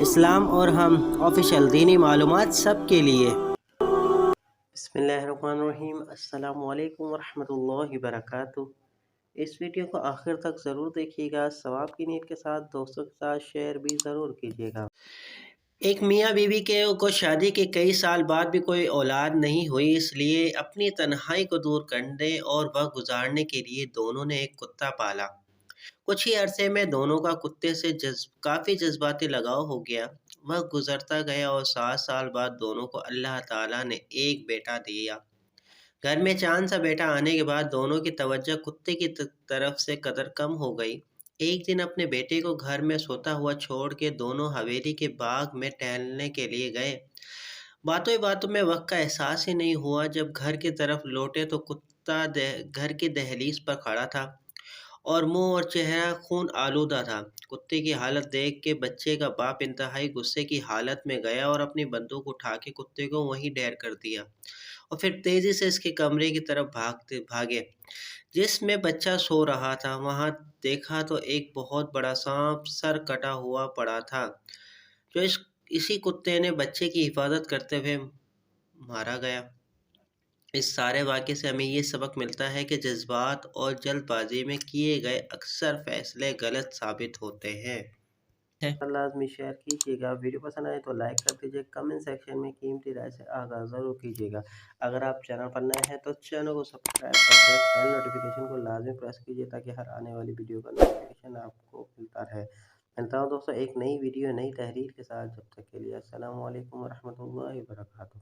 اسلام اور ہم آفیشیل دینی معلومات سب کے لیے۔ بسم اللہ الرحمن الرحیم۔ السلام علیکم ورحمۃ اللہ وبرکاتہ۔ اس ویڈیو کو آخر تک ضرور دیکھیے گا، ثواب کی نیت کے ساتھ دوستوں کے ساتھ شیئر بھی ضرور کیجیے گا۔ ایک میاں بیوی کو شادی کے کئی سال بعد بھی کوئی اولاد نہیں ہوئی، اس لیے اپنی تنہائی کو دور کرنے اور وقت گزارنے کے لیے دونوں نے ایک کتا پالا۔ کچھ ہی عرصے میں دونوں کا کتے سے کافی جذباتی لگاؤ ہو گیا۔ وقت گزرتا گیا اور 7 سال بعد دونوں کو اللہ تعالیٰ نے ایک بیٹا دیا۔ گھر میں چاند سا بیٹا آنے کے بعد دونوں کی توجہ کتے کی طرف سے قدر کم ہو گئی۔ ایک دن اپنے بیٹے کو گھر میں سوتا ہوا چھوڑ کے دونوں حویلی کے باغ میں ٹہلنے کے لیے گئے۔ باتوں باتوں میں وقت کا احساس ہی نہیں ہوا۔ جب گھر کی طرف لوٹے تو کتا گھر کی دہلیز پر کھڑا تھا اور منہ اور چہرہ خون آلودہ تھا۔ کتے کی حالت دیکھ کے بچے کا باپ انتہائی غصے کی حالت میں گیا اور اپنی بندوق اٹھا کے کتے کو وہیں ڈھیر کر دیا اور پھر تیزی سے اس کے کمرے کی طرف بھاگے جس میں بچہ سو رہا تھا۔ وہاں دیکھا تو ایک بہت بڑا سانپ سر کٹا ہوا پڑا تھا جو اسی کتے نے بچے کی حفاظت کرتے ہوئے مارا گیا۔ اس سارے واقعے سے ہمیں یہ سبق ملتا ہے کہ جذبات اور جلد بازی میں کیے گئے اکثر فیصلے غلط ثابت ہوتے ہیں۔ لازمی شیئر کیجیے گا، ویڈیو پسند آئے تو لائک کر دیجیے، کمنٹ سیکشن میں قیمتی رائے سے آگاہ ضرور کیجیے گا۔ اگر آپ چینل پر نئے ہیں تو چینل کو سبسکرائب کر کے بیل نوٹیفیکیشن کو لازمی پریس کیجیے تاکہ ہر آنے والی ویڈیو کا نوٹیفیکیشن آپ کو ملتا رہے۔ ملتا ہوں دوستوں ایک نئی ویڈیو نئی تحریر کے ساتھ، جب تک کے لیے السلام علیکم ورحمۃ اللہ وبرکاتہ۔